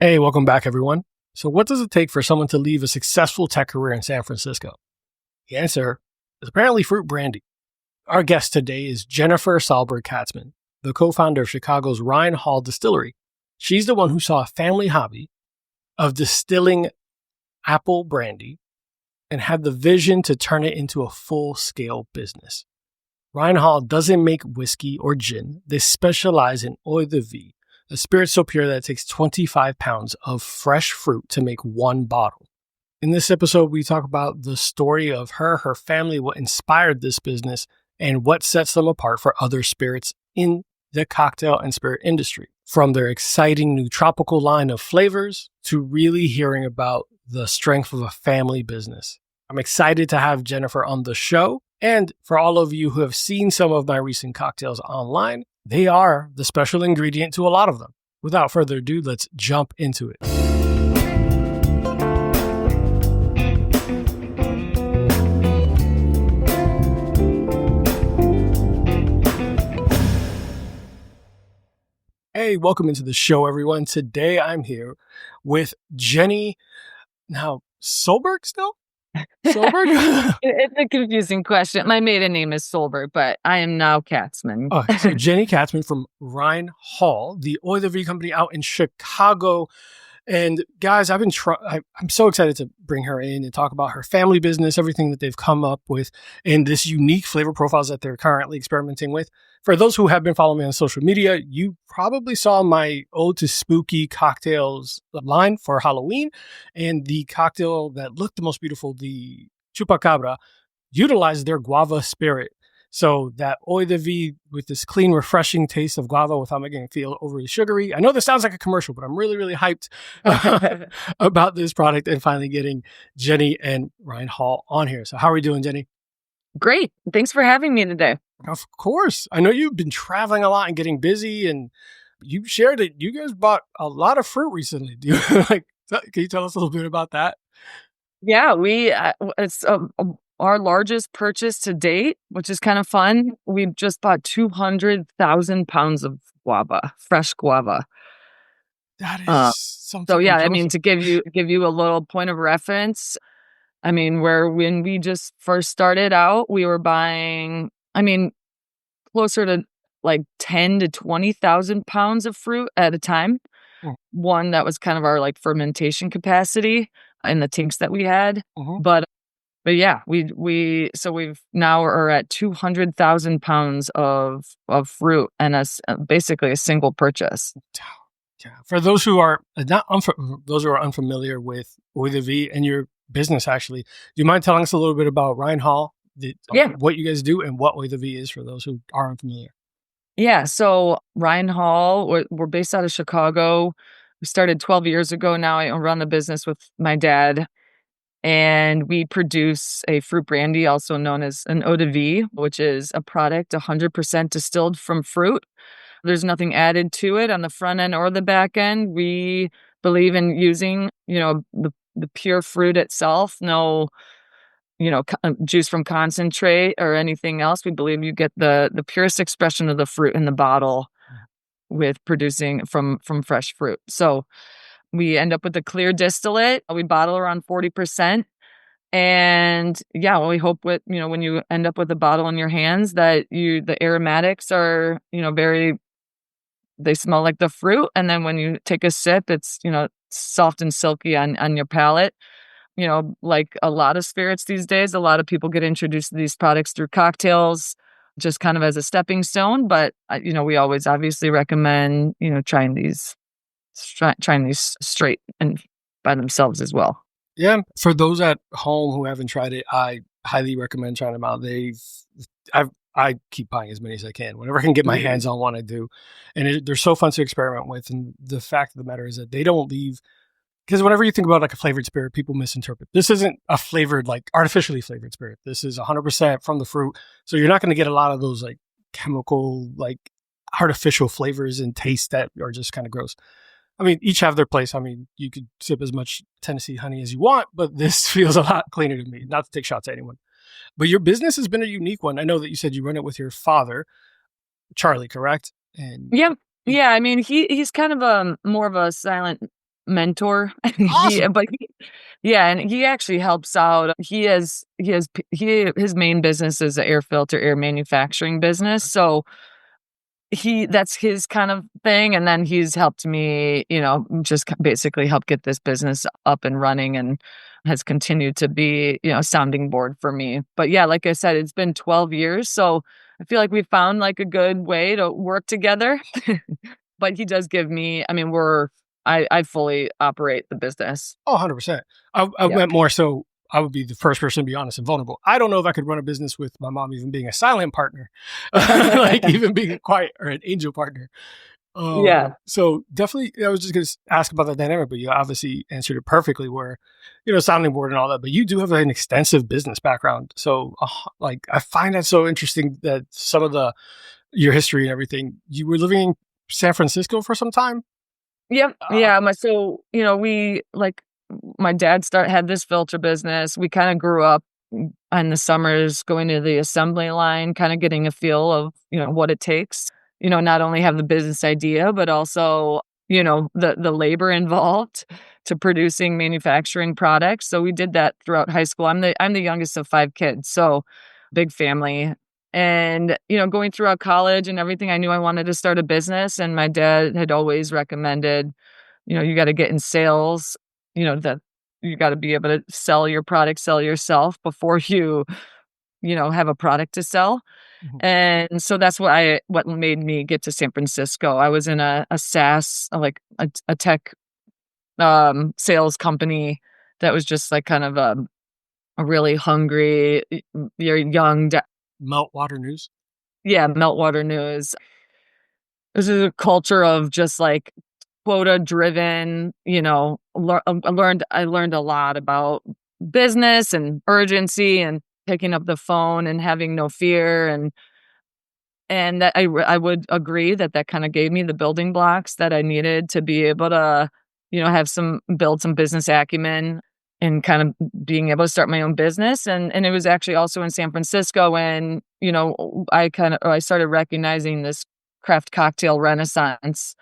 Hey, welcome back, everyone. So what does it take for someone to leave a successful tech career in San Francisco? The answer is apparently fruit brandy. Our guest today is Jennifer Solberg Katzman, the co-founder of Chicago's Rhine Hall Distillery. She's the one who saw a family hobby of distilling apple brandy and had the vision to turn it into a full-scale business. Rhine Hall doesn't make whiskey or gin. They specialize in Eau de Vie, a spirit so pure that it takes 25 pounds of fresh fruit to make one bottle. In this episode, we talk about the story of her family, what inspired this business, and what sets them apart for other spirits in the cocktail and spirit industry. From their exciting new tropical line of flavors to really hearing about the strength of a family business. I'm excited to have Jennifer on the show. And for all of you who have seen some of my recent cocktails online, they are the special ingredient to a lot of them. Without further ado, let's jump into it. Hey, welcome into the show, everyone. Today I'm here with Jenny. Now, Solberg still? Solberg? It's a confusing question. My maiden name is Solberg, but I am now Katzman. So Jenny Katzman from Rhine Hall, the Eau de Vie company out in Chicago. And guys, I'm so excited to bring her in and talk about her family business, everything that they've come up with, and this unique flavor profiles that they're currently experimenting with. For those who have been following me on social media, you probably saw my Ode to Spooky cocktails line for Halloween, and the cocktail that looked the most beautiful, the Chupacabra, utilized their guava spirit. So that Eau de Vie with this clean, refreshing taste of guava without making it feel overly sugary. I know this sounds like a commercial, but I'm really, really hyped about this product and finally getting Jenny and Rhine Hall on here. So how are we doing, Jenny? Great. Thanks for having me today. Of course. I know you've been traveling a lot and getting busy, and you shared that you guys bought a lot of fruit recently. Do you can you tell us a little bit about that? Yeah, it's our largest purchase to date, which is kind of fun. We just bought 200,000 pounds of guava, fresh guava. That is something. So yeah, I mean, to give you a little point of reference, I mean, when we just first started out, we were buying, closer to like 10 to 20,000 pounds of fruit at a time. One that was kind of our like fermentation capacity in the tanks that we had. But yeah, we've now are at 200,000 pounds of fruit and basically a single purchase. Yeah. For those who are those who are unfamiliar with Eau de Vie and your business, actually, do you mind telling us a little bit about Rhine Hall? What you guys do and what Eau de Vie is for those who are unfamiliar. Yeah, so Rhine Hall, we're based out of Chicago. We started 12 years ago now. I run the business with my dad. And we produce a fruit brandy, also known as an Eau de Vie, which is a product 100% distilled from fruit. There's nothing added to it on the front end or the back end. We believe in using, the pure fruit itself. No, juice from concentrate or anything else. We believe you get the purest expression of the fruit in the bottle with producing from fresh fruit. So we end up with a clear distillate. We bottle around 40%. And yeah, we hope when you end up with a bottle in your hands that the aromatics are, they smell like the fruit. And then when you take a sip, it's, soft and silky on your palate. Like a lot of spirits these days, a lot of people get introduced to these products through cocktails, just kind of as a stepping stone. But, we always obviously recommend, trying these straight and by themselves as well. Yeah. For those at home who haven't tried it, I highly recommend trying them out. I keep buying as many as I can. Whenever I can get my hands on one, I do. And they're so fun to experiment with. And the fact of the matter is that they don't leave, because whenever you think about like a flavored spirit, people misinterpret. This isn't a flavored, like artificially flavored spirit. This is 100% from the fruit. So you're not going to get a lot of those like chemical, like artificial flavors and tastes that are just kind of gross. I mean, each have their place. I mean, you could sip as much Tennessee honey as you want, but this feels a lot cleaner to me. Not to take shots at anyone. But your business has been a unique one. I know that you said you run it with your father, Charlie, correct? And yeah. I mean, he's kind of more of a silent mentor. Awesome. Yeah, and he actually helps out. His main business is an air filter, air manufacturing business. So that's his kind of thing, and then he's helped me, just basically help get this business up and running, and has continued to be, a sounding board for me. But yeah, like I said, it's been 12 years, so I feel like we found like a good way to work together. But he does give me, I mean, I fully operate the business. Oh, 100%. I Yeah. meant more so I would be the first person to be honest and vulnerable. I don't know if I could run a business with my mom even being a silent partner, like even being a quiet or an angel partner. Yeah. So definitely, I was just going to ask about that dynamic, but you obviously answered it perfectly. Where, sounding board and all that, but you do have an extensive business background. So, like, I find that so interesting that some of your history and everything. You were living in San Francisco for some time. Yep. Uh, Yeah. We like my dad had this filter business. We kind of grew up in the summers going to the assembly line, kind of getting a feel of, what it takes, not only have the business idea, but also, the labor involved to producing manufacturing products. So we did that throughout high school. I'm the youngest of 5 kids, so big family. And, going throughout college and everything, I knew I wanted to start a business. And my dad had always recommended, you got to get in sales, that you got to be able to sell your product, sell yourself before you, have a product to sell. mhm. And so that's what made me get to San Francisco. I was in a SaaS, like a tech sales company that was just like kind of a really hungry, you're young, Meltwater News. yeah, Meltwater News. This is a culture of just like quota driven, I learned a lot about business and urgency and picking up the phone and having no fear, and that I would agree that that kinda gave me the building blocks that I needed to be able to, build some business acumen and kind of being able to start my own business, and it was actually also in San Francisco when, I started recognizing this craft cocktail renaissance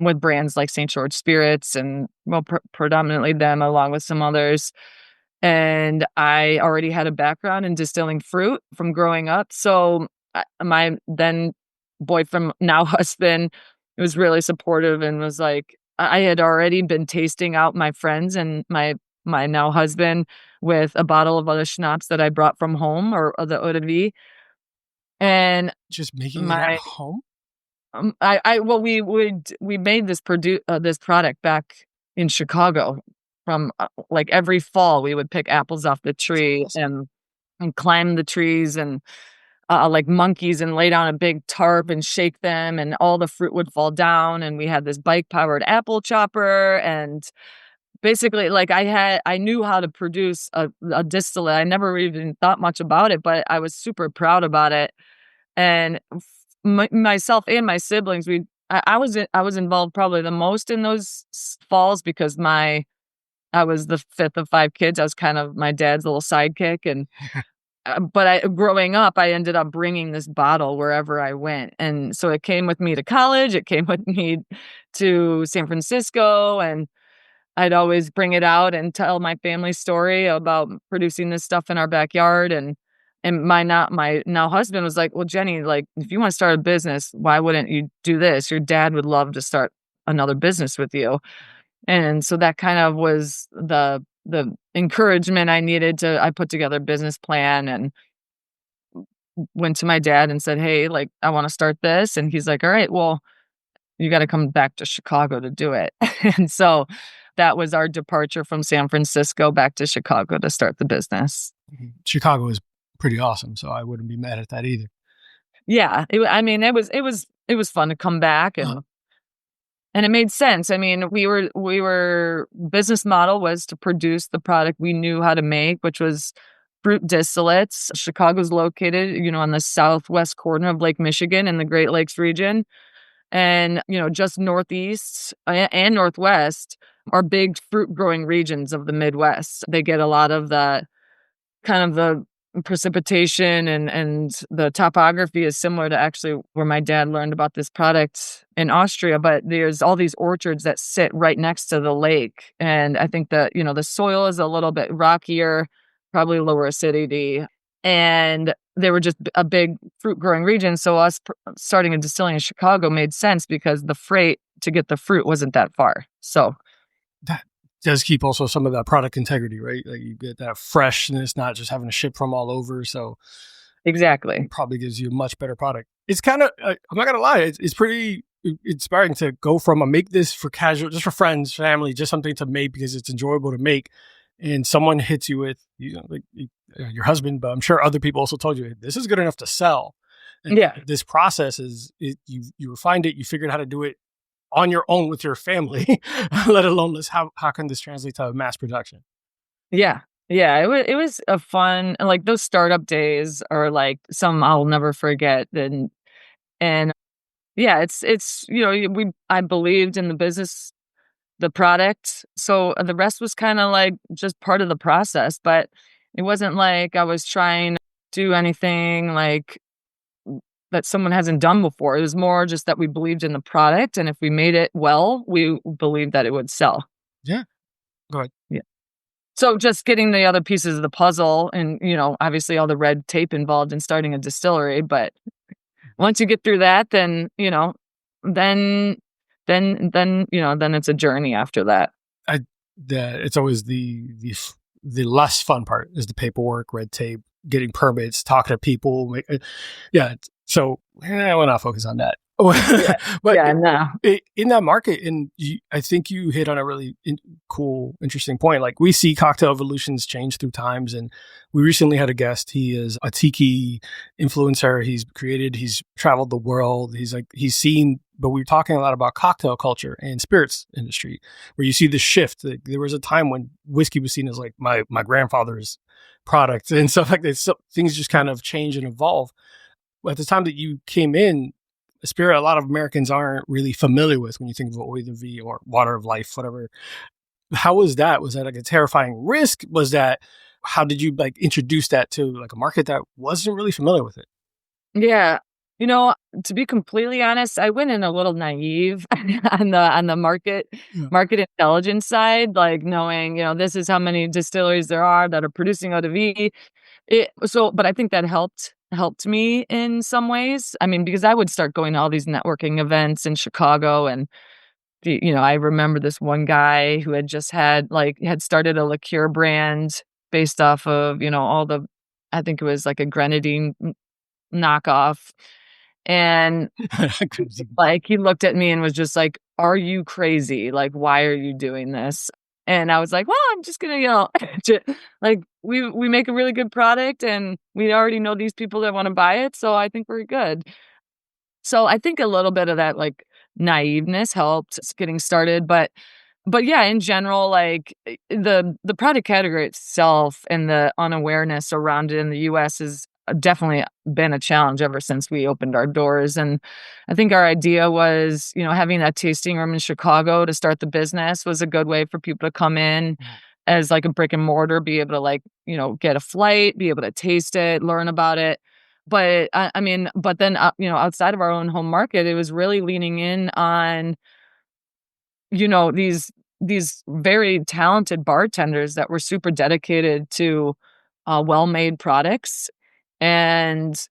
with brands like St. George Spirits and, well, predominantly them along with some others, and I already had a background in distilling fruit from growing up, so my then boyfriend, now husband, was really supportive and was like, I had already been tasting out my friends and my now husband with a bottle of other schnapps that I brought from home, or the Eau de Vie, and Just making it at my home. I well, we made this product back in Chicago from, like, every fall, we would pick apples off the That's tree awesome. and climb the trees and, like monkeys, and lay down a big tarp and shake them, and all the fruit would fall down, and we had this bike-powered apple chopper, and basically, like, I knew how to produce a distillate. I never even thought much about it, but I was super proud about it, and myself and my siblings, I was involved probably the most in those falls because I was the fifth of 5 kids. I was kind of my dad's little sidekick, and but growing up, I ended up bringing this bottle wherever I went, and so it came with me to college. It came with me to San Francisco, and I'd always bring it out and tell my family story about producing this stuff in our backyard, and my now husband was like, "Well, Jenny, like, if you wanna start a business, why wouldn't you do this? Your dad would love to start another business with you." And so that kind of was the encouragement I needed. I put together a business plan and went to my dad and said, "Hey, like, I wanna start this." And he's like, "All right, well, you gotta come back to Chicago to do it." And so that was our departure from San Francisco back to Chicago to start the business. Mhm. Chicago is pretty awesome, so I wouldn't be mad at that either. Yeah, I mean, it was fun to come back, and it made sense. I mean, we were business model was to produce the product we knew how to make, which was fruit distillates. Chicago's located, on the southwest corner of Lake Michigan in the Great Lakes region. And, just northeast and northwest are big fruit growing regions of the Midwest. They get a lot of the kind of precipitation and the topography is similar to actually where my dad learned about this product in Austria, but there's all these orchards that sit right next to the lake, and I think that, the soil is a little bit rockier, probably lower acidity, and they were just a big fruit growing region, so us starting a distilling in Chicago made sense because the freight to get the fruit wasn't that far. So That does keep also some of that product integrity, right? Like you get that freshness, not just having to ship from all over. So exactly. it probably gives you a much better product. It's kind of, I'm not going to lie, it's pretty inspiring to go from a make this for casual, just for friends, family, just something to make because it's enjoyable to make. And someone hits you with, like your husband, but I'm sure other people also told you, this is good enough to sell. And Yeah. this process you refined it, you figured out how to do it on your own with your family, let alone this. How can this translate to mass production? Yeah. Yeah, it was a fun, like, those startup days are, like, some I'll never forget, and yeah, it's I believed in the business, the product, so the rest was kinda, like, just part of the process, but it wasn't like I was trying to do anything, like, that someone hasn't done before. It was more just that we believed in the product, and if we made it well, we believed that it would sell. Yeah. Go ahead. Yeah. So just getting the other pieces of the puzzle and, obviously all the red tape involved in starting a distillery, but once you get through that, then, then then it's a journey after that. I it's always the less fun part is the paperwork, red tape, getting permits, talking to people. Yeah. So we'll not focus on that. Yeah. But Yeah, no. in that market, and I think you hit on a really cool, interesting point. Like we see cocktail evolutions change through times, and we recently had a guest. He is a tiki influencer. He's traveled the world. He's seen. But we were talking a lot about cocktail culture and spirits industry, where you see the shift. Like, there was a time when whiskey was seen as like my grandfather's product and stuff like that. So things just kind of change and evolve. At the time that you came in, a spirit a lot of Americans aren't really familiar with when you think of Eau de Vie or water of life, whatever. How was that? Was that like a terrifying risk? How did you like introduce that to like a market that wasn't really familiar with it? Yeah. You know, to be completely honest, I went in a little naive on the Yeah. market intelligence side, like knowing, this is how many distilleries there are that are producing eau de vie. But I think that helped me in some ways. I mean, because I would start going to all these networking events in Chicago, and I remember this one guy who had started a liqueur brand based off of, all the, I think it was like a grenadine knockoff. And like he looked at me and was just like, "Are you crazy? Like, why are you doing this?" And I was like, "Well, I'm just gonna, like we make a really good product, and we already know these people that want to buy it, so I think we're good." So I think a little bit of that like naiveness helped getting started, but yeah, in general, like the product category itself and the unawareness around it in the US has definitely been a challenge ever since we opened our doors. And I think our idea was, having that tasting room in Chicago to start the business was a good way for people to come in as like a brick and mortar, be able to like, get a flight, be able to taste it, learn about it. But I mean, but then, outside of our own home market, it was really leaning in on, these very talented bartenders that were super dedicated to well-made products, and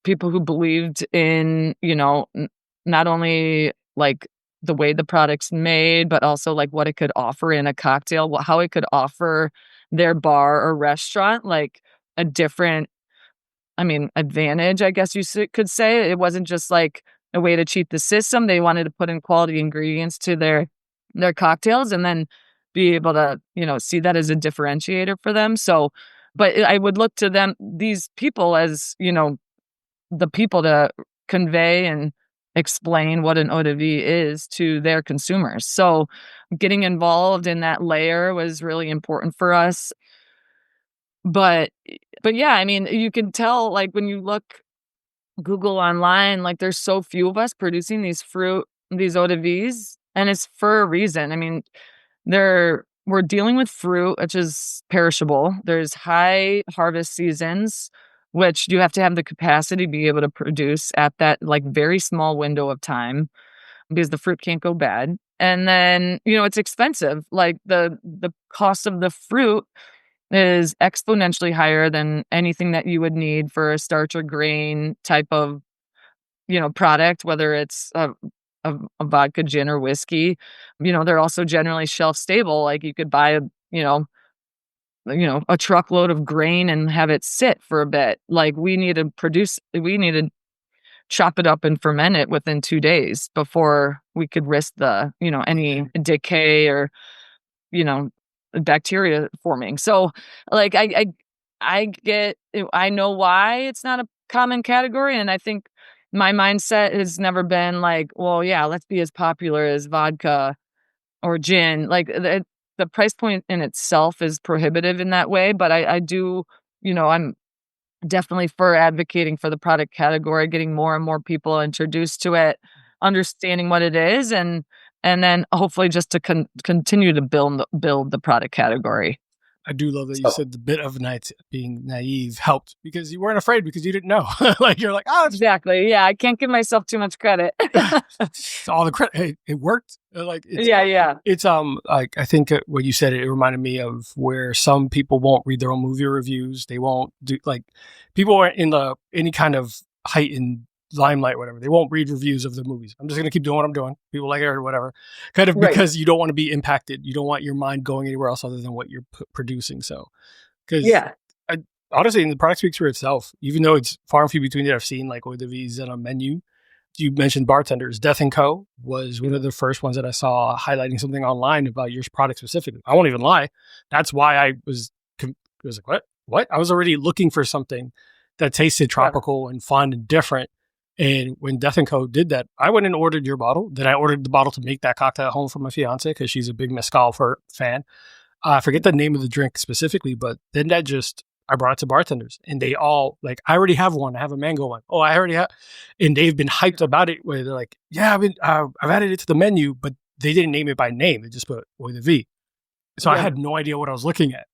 people who believed in, not only like the way the product's made, but also like what it could offer in a cocktail, how it could offer their bar or restaurant like a different, I mean, advantage, I guess could say. It wasn't just like a way to cheat the system. They wanted to put in quality ingredients to their cocktails and then be able to, see that as a differentiator for them. So, but I would look to these people as, the people to convey and explain what an eau de vie is to their consumers. So, getting involved in that layer was really important for us. But but yeah, I mean, you can tell, like, when you Google online, like, there's so few of us producing these eau de vies, and it's for a reason. I mean, they're we're dealing with fruit, which is perishable. There's high harvest seasons, which you have to have the capacity to be able to produce at that like very small window of time because the fruit can't go bad. And then, it's expensive. Like the cost of the fruit is exponentially higher than anything that you would need for a starch or grain type of, product, whether it's a vodka, gin, or whiskey. They're also generally shelf stable. Like you could buy a truckload of grain and have it sit for a bit. Like we need to chop it up and ferment it within 2 days before we could risk any decay or, you know, bacteria forming. So like I know why it's not a common category. And I think my mindset has never been like, well, yeah, let's be as popular as vodka or gin. Like the price point in itself is prohibitive in that way. But I do, I'm definitely for advocating for the product category, getting more and more people introduced to it, understanding what it is, and then hopefully just to continue to build the product category. I do love that you said the bit of being naive helped because you weren't afraid because you didn't know. Like you're like, oh, exactly. Yeah, I can't give myself too much credit. All the credit. Hey, it worked. Like yeah. It's like I think what you said, it reminded me of where some people won't read their own movie reviews. They won't do like people are in any kind of heightened limelight, whatever. They won't read reviews of the movies. I'm just gonna keep doing what I'm doing. People like it or whatever. Kind of because you don't want to be impacted. You don't want your mind going anywhere else other than what you're producing. So, because honestly, and the product speaks for itself. Even though it's far and few between that I've seen like Eau de Vie on a menu. You mentioned bartenders. Death & Co. was one of the first ones that I saw highlighting something online about your product specifically. I won't even lie. That's why I was like, what? What? I was already looking for something that tasted tropical and fun and different. And when Death & Co. did that, I went and ordered your bottle. Then I ordered the bottle to make that cocktail at home for my fiance because she's a big mezcal fan. I forget the name of the drink specifically, but then I brought it to bartenders and they all like, I already have one. I have a mango one. Oh, I already have. And they've been hyped about it where they're like, yeah, I've added it to the menu, but they didn't name it by name. They just put Eau de Vie. So I had no idea what I was looking at.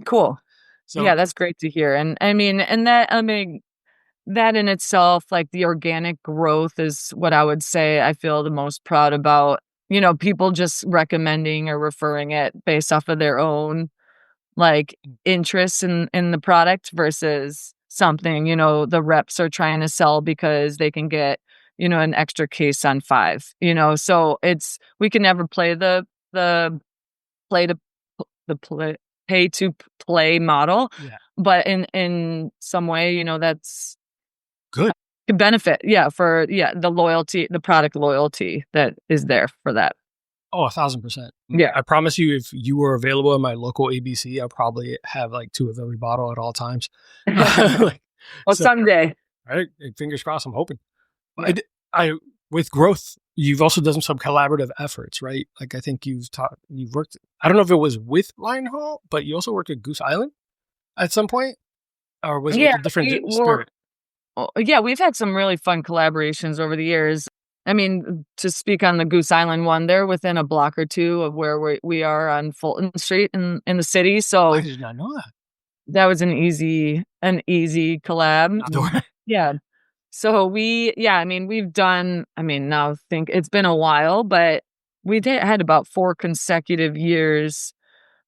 Cool. So yeah, that's great to hear. And that in itself, like the organic growth is what I would say I feel the most proud about, people just recommending or referring it based off of their own like interest in the product versus something, the reps are trying to sell because they can get, an extra case on 5, so we can never play the pay to play model, but in some way, that's good. Could benefit, for the product loyalty that is there for that. Oh, 1,000%. Yeah. I promise you, if you were available in my local ABC, I'll probably have like 2 of every bottle at all times. Someday. Right? Fingers crossed, I'm hoping. Yeah. With growth, you've also done some collaborative efforts, right? Like I think you've worked, I don't know if it was with Rhine Hall, but you also worked at Goose Island at some point? Or was it with a different spirit? We've had some really fun collaborations over the years. I mean, to speak on the Goose Island one, they're within a block or 2 of where we are on Fulton Street in the city. So I did not know that. That was an easy collab. Yeah. So we've done, now think it's been a while, but we had about 4 consecutive years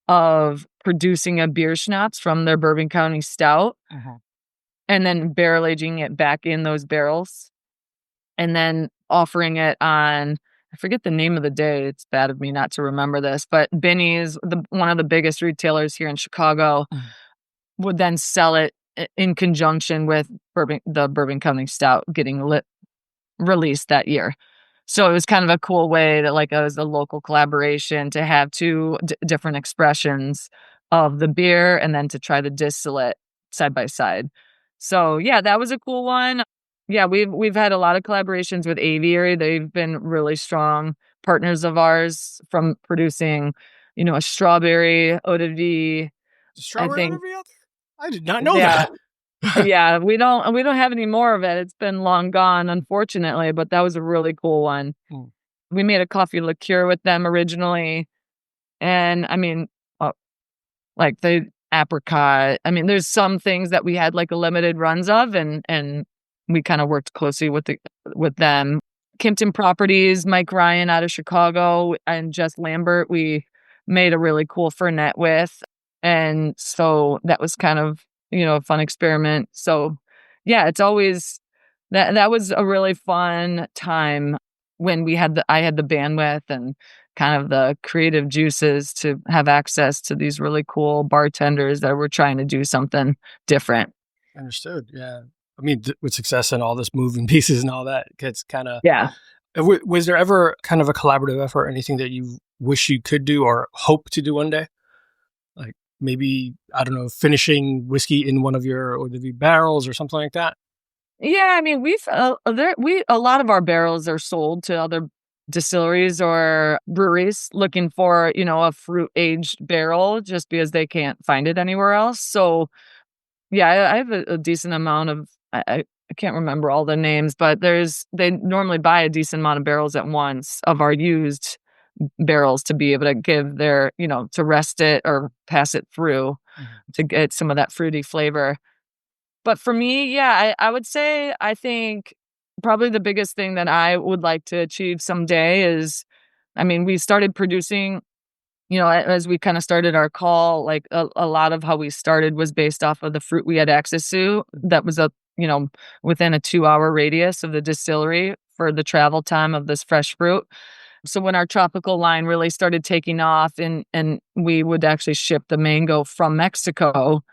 of producing a beer schnapps from their Bourbon County Stout and then barrel aging it back in those barrels and then offering it on, I forget the name of the day. It's bad of me not to remember this, but Binny's, one of the biggest retailers here in Chicago, would then sell it in conjunction with the Bourbon County Stout getting released that year. So it was kind of a cool way that like as a local collaboration to have 2 different expressions of the beer and then to try the distillate side by side. So yeah, that was a cool one. Yeah, we've had a lot of collaborations with Aviary. They've been really strong partners of ours from producing, a strawberry Eau de Vie. Strawberry Eau de Vie? I did not know that. Yeah, we don't have any more of it. It's been long gone, unfortunately, but that was a really cool one. We made a coffee liqueur with them originally, And I mean, like the apricot. I mean, there's some things that we had like a limited runs of, and we kind of worked closely with them. Kimpton Properties, Mike Ryan out of Chicago, and Jess Lambert, we made a really cool Fernet with. And so that was kind of, a fun experiment. So yeah, it's always that was a really fun time when I had the bandwidth and kind of the creative juices to have access to these really cool bartenders that were trying to do something different. Understood. Yeah. I mean, with success and all this moving pieces and all that, it's kind of, Yeah. was there ever kind of a collaborative effort, anything that you wish you could do or hope to do one day? Like maybe, I don't know, finishing whiskey in one of your Eau de Vie barrels or something like that? Yeah, I mean, a lot of our barrels are sold to other distilleries or breweries looking for, a fruit aged barrel just because they can't find it anywhere else. So yeah, I have a decent amount of I can't remember all the names, but they normally buy a decent amount of barrels at once of our used barrels to be able to give their, to rest it or pass it through to get some of that fruity flavor. But for me, yeah, I would say I think probably the biggest thing that I would like to achieve someday is, I mean, we started producing, as we kind of started our call, like a lot of how we started was based off of the fruit we had access to. That was within a 2-hour radius of the distillery for the travel time of this fresh fruit. So when our tropical line really started taking off and we would actually ship the mango from Mexico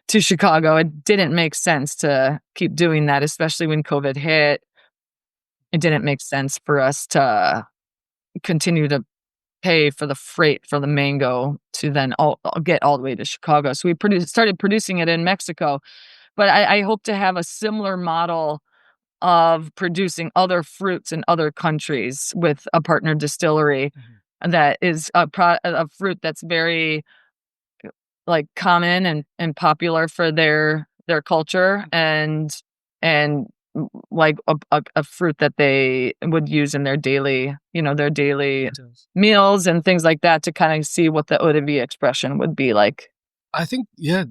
to Chicago, it didn't make sense to keep doing that, especially when COVID hit. It didn't make sense for us to continue to pay for the freight for the mango to then get all the way to Chicago. So we started producing it in Mexico. But I hope to have a similar model of producing other fruits in other countries with a partner distillery that is a fruit that's very like common and popular for their culture and like a fruit that they would use in their daily meals and things like that to kind of see what the eau de vie expression would be like. I think, yeah,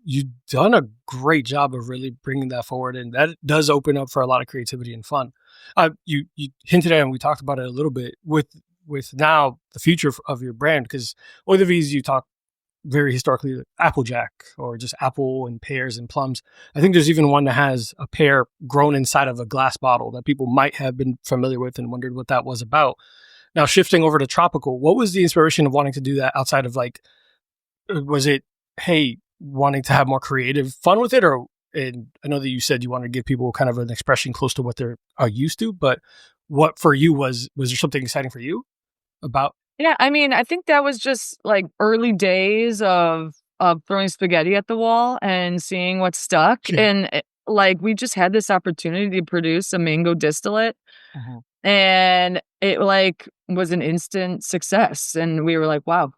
you've done a great job of really bringing that forward, and that does open up for a lot of creativity and fun. You hinted at, and we talked about it a little bit with now the future of your brand, because eau de vie, you talk very historically like Applejack or just apple and pears and plums. I think there's even one that has a pear grown inside of a glass bottle that people might have been familiar with and wondered what that was about. Now, shifting over to tropical, what was the inspiration of wanting to do that outside of like, was it, hey, wanting to have more creative fun with it? Or, and I know that you said you wanted to give people kind of an expression close to what they're used to, but what for you was there something exciting for you about? Yeah, I mean, I think that was just like early days of throwing spaghetti at the wall and seeing what stuck. Yeah. And like we just had this opportunity to produce a mango distillate, and it like was an instant success. And we were like, wow.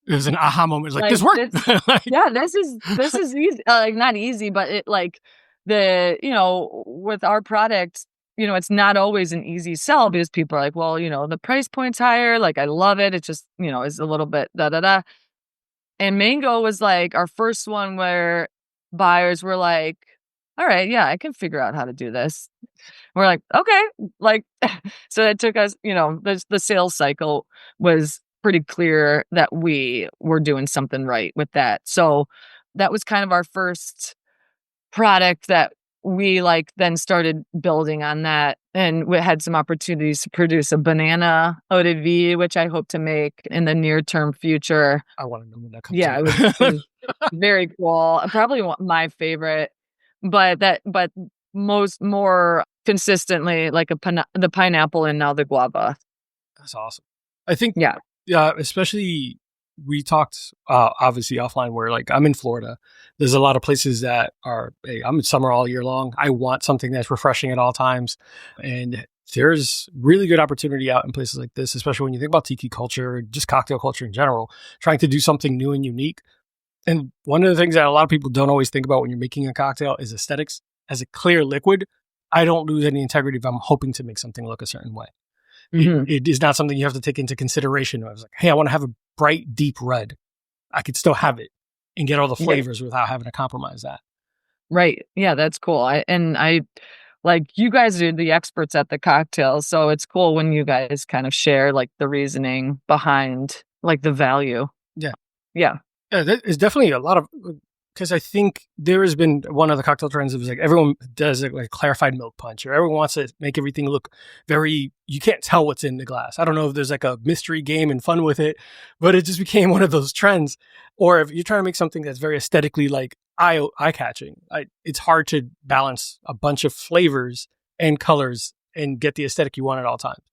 It was an aha moment. It was like this worked. Yeah, this is easy. Like not easy, but it like with our product, it's not always an easy sell because people are like, well, the price point's higher. Like, I love it. It just, is a little bit da da da. And mango was like our first one where buyers were like, all right, yeah, I can figure out how to do this. We're like, okay. Like, so it took us, the sales cycle was pretty clear that we were doing something right with that. So that was kind of our first product that we like then started building on that, and we had some opportunities to produce a banana eau de vie, which I hope to make in the near term future. I want to know when that comes. Yeah, it was very cool. Probably my favorite, but more consistently like the pineapple and now the guava. That's awesome. I think, yeah, especially we talked obviously offline where like I'm in Florida. There's a lot of places that are, hey, I'm in summer all year long. I want something that's refreshing at all times. And there's really good opportunity out in places like this, especially when you think about tiki culture, just cocktail culture in general, trying to do something new and unique. And one of the things that a lot of people don't always think about when you're making a cocktail is aesthetics. As a clear liquid, I don't lose any integrity if I'm hoping to make something look a certain way. It is not something you have to take into consideration. I was like, hey, I want to have a bright, deep red. I could still have it and get all the flavors without having to compromise that. Right. Yeah, that's cool. I like, you guys are the experts at the cocktails, so it's cool when you guys kind of share like the reasoning behind like the value. Yeah. Yeah. Yeah, that is definitely a lot of, because I think there has been one of the cocktail trends that was like everyone does like clarified milk punch, or everyone wants to make everything look very, you can't tell what's in the glass. I don't know if there's like a mystery game and fun with it, but it just became one of those trends. Or if you're trying to make something that's very aesthetically like eye-catching, it's hard to balance a bunch of flavors and colors and get the aesthetic you want at all times.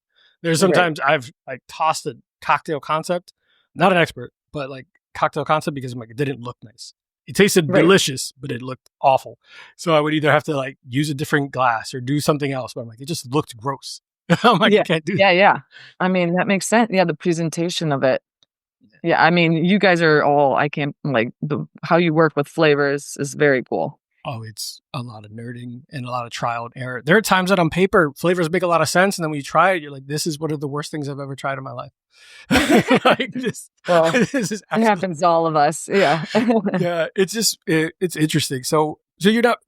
There's sometimes I've like tossed a cocktail concept, not an expert, but like cocktail concept because I'm like, it didn't look nice. It tasted delicious, but it looked awful. So I would either have to like use a different glass or do something else. But I'm like, it just looked gross. I'm like, I can't do that. Yeah. I mean, that makes sense. Yeah, the presentation of it. Yeah, I mean, you guys are all, I can't, like, how you work with flavors is very cool. Oh, it's a lot of nerding and a lot of trial and error. There are times that on paper, flavors make a lot of sense. And then when you try it, you're like, this is one of the worst things I've ever tried in my life. Like this, Well, this is it happens to all of us. Yeah. Yeah, it's just, it's interesting. So you're not,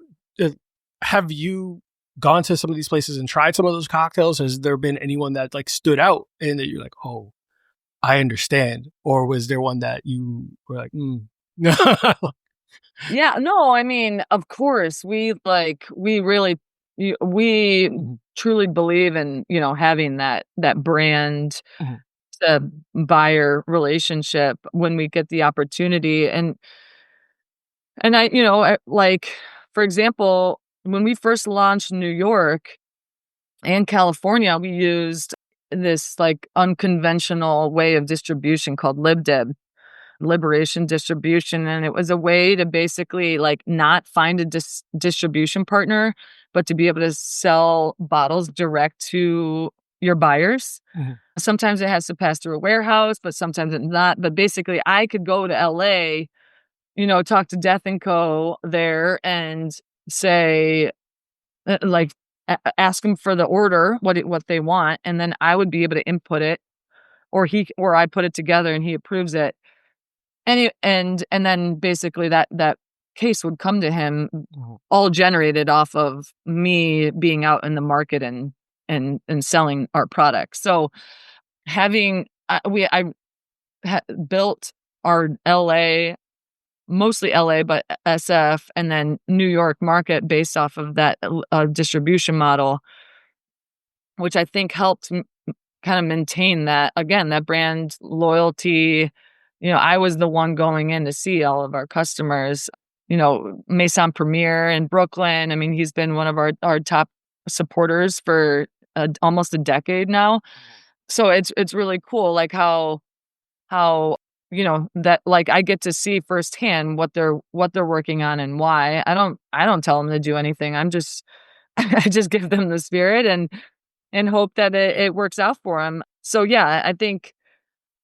have you gone to some of these places and tried some of those cocktails? Has there been anyone that like stood out and that you're like, oh, I understand? Or was there one that you were like, Yeah, no, I mean, of course, we really, we truly believe in, having that brand to buyer relationship when we get the opportunity. And like, for example, when we first launched New York and California, we used this like unconventional way of distribution called LibDib, Liberation Distribution. And it was a way to basically like not find a distribution partner, but to be able to sell bottles direct to your buyers. Sometimes it has to pass through a warehouse, but sometimes it's not. But basically, I could go to LA, talk to Death and Co. there and say, like, ask them for the order, what they want, and then I would be able to input it, or I put it together and he approves it. And then basically that case would come to him, all generated off of me being out in the market and selling our products. So having built our LA, mostly LA, but SF and then New York market based off of that distribution model, which I think helped kind of maintain that, again, that brand loyalty. I was the one going in to see all of our customers, Maison Premier in Brooklyn. I mean, he's been one of our top supporters for almost a decade now. So it's really cool, like how that, like, I get to see firsthand what they're working on and why. I don't tell them to do anything. I just give them the spirit and hope that it works out for them. So yeah, I think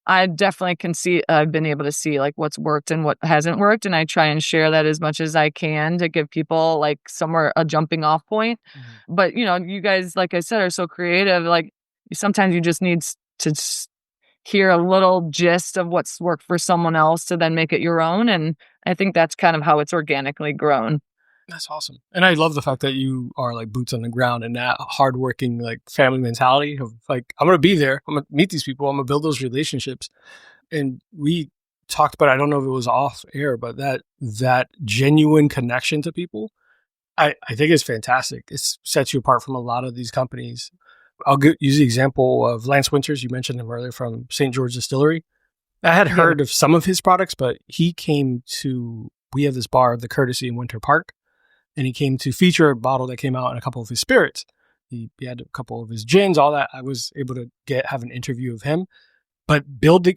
I definitely can see, I've been able to see like what's worked and what hasn't worked. And I try and share that as much as I can to give people like somewhere, a jumping off point. But you guys, like I said, are so creative. Like sometimes you just need to hear a little gist of what's worked for someone else to then make it your own. And I think that's kind of how it's organically grown. That's awesome. And I love the fact that you are like boots on the ground and that hardworking like family mentality of like, I'm going to be there. I'm going to meet these people. I'm going to build those relationships. And we talked about, I don't know if it was off air, but that genuine connection to people, I think is fantastic. It sets you apart from a lot of these companies. I'll use the example of Lance Winters. You mentioned him earlier from St. George Distillery. I had heard of some of his products, but we have this bar, the Courtesy in Winter Park. And he came to feature a bottle that came out in a couple of his spirits. He had a couple of his gins, all that. I was able to have an interview of him. But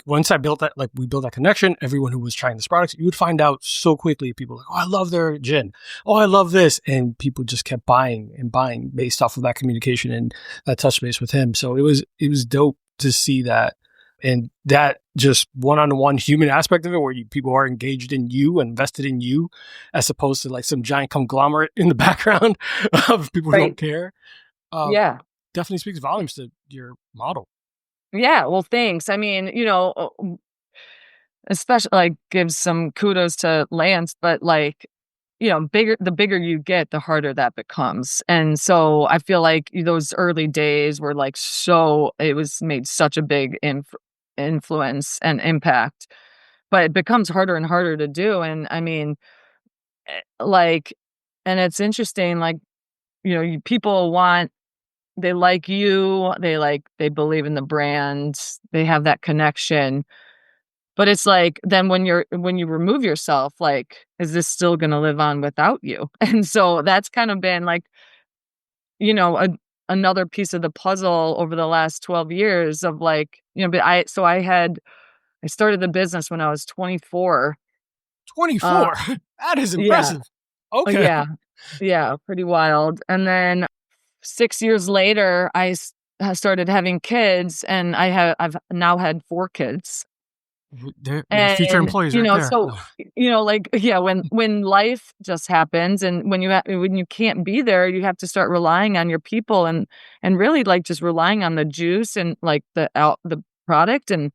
once I built that, like we built that connection, everyone who was trying this product, you would find out so quickly. People were like, oh, I love their gin. Oh, I love this. And people just kept buying and buying based off of that communication and that touch base with him. So it was dope to see that. And that just one-on-one human aspect of it where people are engaged in you, invested in you, as opposed to like some giant conglomerate in the background of people who don't care. Yeah. definitely speaks volumes to your model. Yeah, well, thanks. I mean, especially like gives some kudos to Lance, but like, the bigger you get, the harder that becomes. And so I feel like those early days were like it was made such a big influence and impact, but it becomes harder and harder to do. And I mean, like, and it's interesting, like, people they like you, they believe in the brand, they have that connection. But it's like, then when you remove yourself, like, is this still gonna live on without you? And so that's kind of been like, you know, a another piece of the puzzle over the last 12 years of like, but I started the business when I was 24. 24. That is Yeah. impressive. Okay. Yeah. Yeah, pretty wild. And then 6 years later, I started having kids, and I've now had 4 kids. They're future And, employees right there. so, No. like, yeah, when life just happens and when you can't be there, you have to start relying on your people and really, like, just relying on the juice and, like, the product Mhm.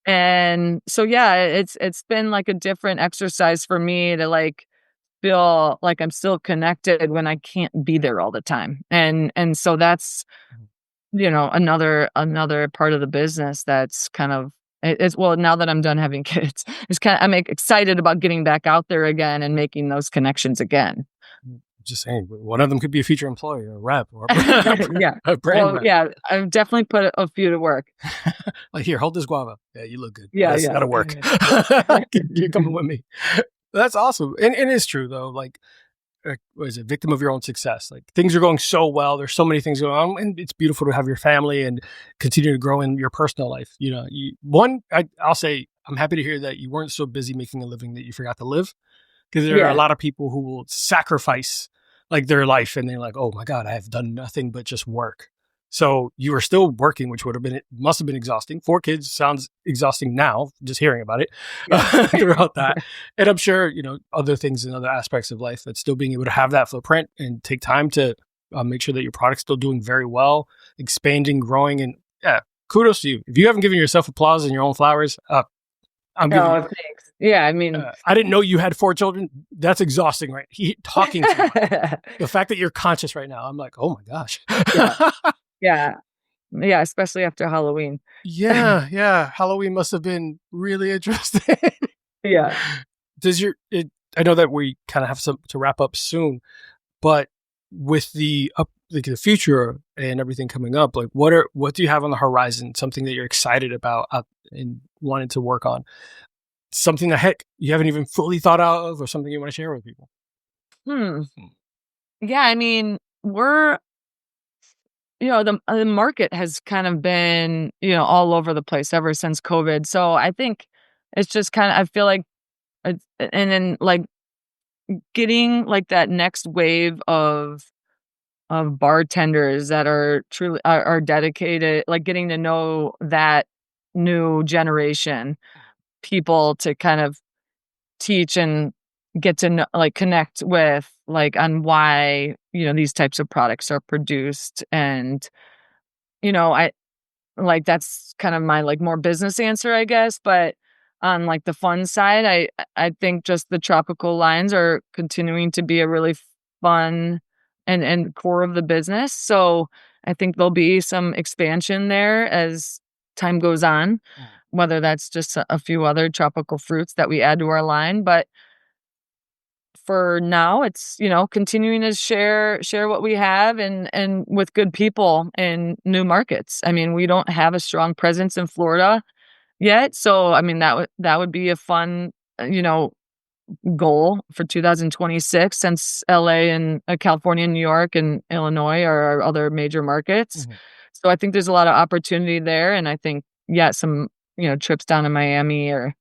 and so, yeah, it's been, like, a different exercise for me to, like, feel like I'm still connected when I can't be there all the time. And so that's, Mhm. another part of the business that's kind of it's well, now that I'm done having kids, I'm excited about getting back out there again and making those connections again. Just saying, one of them could be a future employee or a rep or Yeah. a brand Well, rep. yeah, I've definitely put a few to work. Like, here, hold this guava. Yeah, you look good. Yeah, That's yeah. gotta work. You're coming with me. That's awesome. And it is true though. Like, what is it? Victim of your own success. Like, things are going so well. There's so many things going on, and it's beautiful to have your family and continue to grow in your personal life. I'll say I'm happy to hear that you weren't so busy making a living that you forgot to live. Because there are a Yeah. lot of people who will sacrifice like their life, and they're like, "Oh my God, I have done nothing but just work." So you were still working, which must have been exhausting. 4 kids sounds exhausting now, just hearing about it Yeah. throughout that. And I'm sure, other things and other aspects of life, that still being able to have that footprint and take time to make sure that your product's still doing very well, expanding, growing. And yeah, kudos to you. If you haven't given yourself applause and your own flowers, I'm giving Oh, you. thanks. Yeah, I mean I didn't know you had 4 children. That's exhausting, right? Talking to you. The fact that you're conscious right now, I'm like, oh my gosh. Yeah. Yeah. Yeah, especially after Halloween. Yeah. Halloween must have been really interesting. Yeah. I know that we kind of have some to wrap up soon, but with the future and everything coming up, like what do you have on the horizon? Something that you're excited about and wanted to work on? Something that heck you haven't even fully thought out of, or something you want to share with people? Hmm. Yeah, I mean, the market has kind of been, all over the place ever since COVID. So I think it's just kind of, I feel like, and then like getting like that next wave of bartenders that are truly are dedicated, like getting to know that new generation people to kind of teach and get to know, like connect with, like on why, these types of products are produced. And, I like that's kind of my like more business answer, I guess. But on like the fun side, I think just the tropical lines are continuing to be a really fun and core of the business. So I think there'll be some expansion there as time goes on, whether that's just a few other tropical fruits that we add to our line. But for now, it's, continuing to share what we have and with good people in new markets. I mean, we don't have a strong presence in Florida yet, so I mean that would be a fun, goal for 2026, since LA and California and New York and Illinois are our other major markets. Mhm. So I think there's a lot of opportunity there, and I think, yeah, some, trips down to Miami or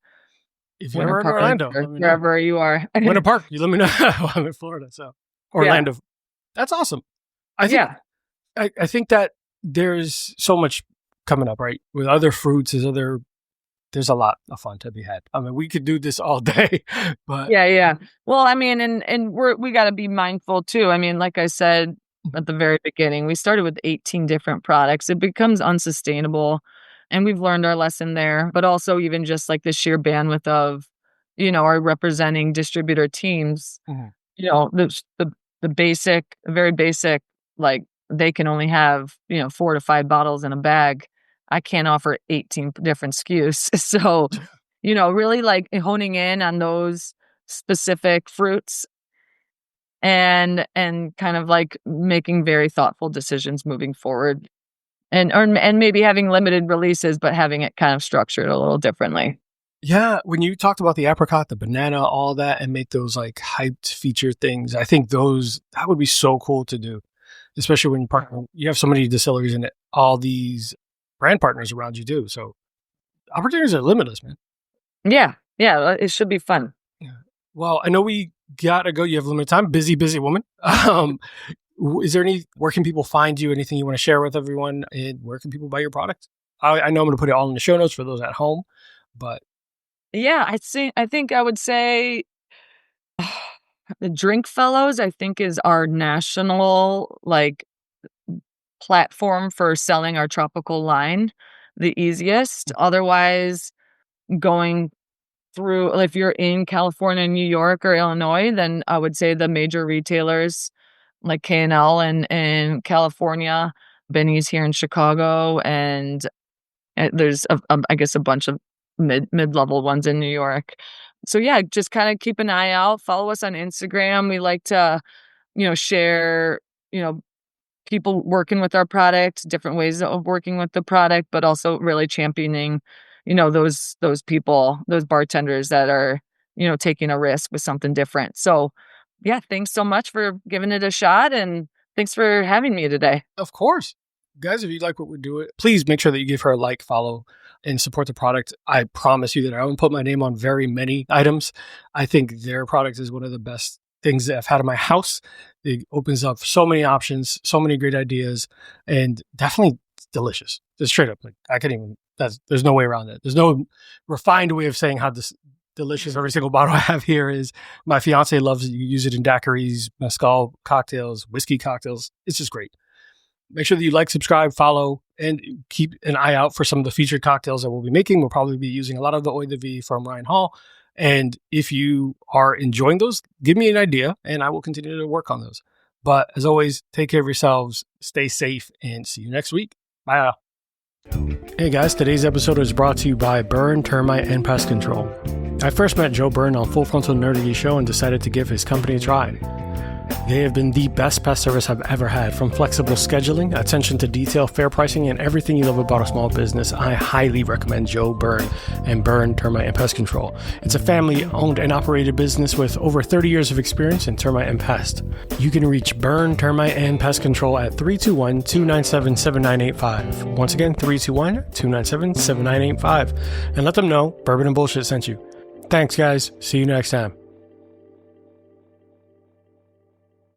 If you're Winter ever in Park Orlando, or let me know. wherever you are. Winter Park, you let me know. I'm in Florida, so Yeah. Orlando. That's awesome. I think Yeah. I think that there's so much coming up, right? With other fruits, there's a lot of fun to be had. I mean, we could do this all day, but Yeah, yeah. Well, I mean, and we got to be mindful too. I mean, like I said, at the very beginning. We started with 18 different products. It becomes unsustainable, and we've learned our lesson there, but also even just like the sheer bandwidth of, our representing distributor teams, Mhm. the basic, very basic, like they can only have, 4 to 5 bottles in a bag. I can't offer 18 different SKUs. So, really like honing in on those specific fruits and kind of like making very thoughtful decisions moving forward and maybe having limited releases, but having it kind of structured a little differently. Yeah, when you talked about the apricot, the banana, all that, and make those like hyped feature things, I think that would be so cool to do, especially when you have so many distilleries and all these brand partners around you too. So opportunities are limitless, man. Yeah. Yeah. It should be fun. Yeah. Well, I know we gotta go. You have limited time. Busy, busy woman. Is there where can people find you? Anything you want to share with everyone? And where can people buy your product? I know I'm going to put it all in the show notes for those at home, but Yeah. I think I would say the Drink Fellows, I think, is our national like platform for selling our tropical line the easiest. Otherwise, going through, if you're in California, New York, or Illinois, then I would say the major retailers like K&L in California, Benny's here in Chicago, and there's I guess a bunch of mid-level ones in New York. So yeah, just kind of keep an eye out. Follow us on Instagram. We like to, share, people working with our product, different ways of working with the product, but also really championing, those people, those bartenders that are, taking a risk with something different. So yeah, thanks so much for giving it a shot, and thanks for having me today. of course, guys, if you like what we're doing, please make sure that you give her a like, follow, and support the product. I promise you that I won't put my name on very many items. I think their product is one of the best things that I've had in my house. It opens up so many options, so many great ideas, and definitely delicious. Just straight up, like I can't even. There's no way around it. There's no refined way of saying how delicious every single bottle I have here is. My fiance loves it. You use it in daiquiris, mezcal cocktails, whiskey cocktails. It's just great. Make sure that you like, subscribe, follow, and keep an eye out for some of the featured cocktails that we'll be making. We'll probably be using a lot of the Eau de Vie from Rhine Hall. And if you are enjoying those, give me an idea and I will continue to work on those. But as always, take care of yourselves, stay safe, and see you next week. Bye. Hey guys, today's episode is brought to you by Burn Termite and Pest Control. I first met Joe Byrne on Full Frontal Nerdy Show and decided to give his company a try. They have been the best pest service I've ever had. From flexible scheduling, attention to detail, fair pricing, and everything you love about a small business, I highly recommend Joe Byrne and Burn Termite and Pest Control. It's a family-owned and operated business with over 30 years of experience in termite and pest. You can reach Burn Termite and Pest Control at 321-297-7985. Once again, 321-297-7985. And let them know Bourbon and Bullshit sent you. Thanks, guys. See you next time.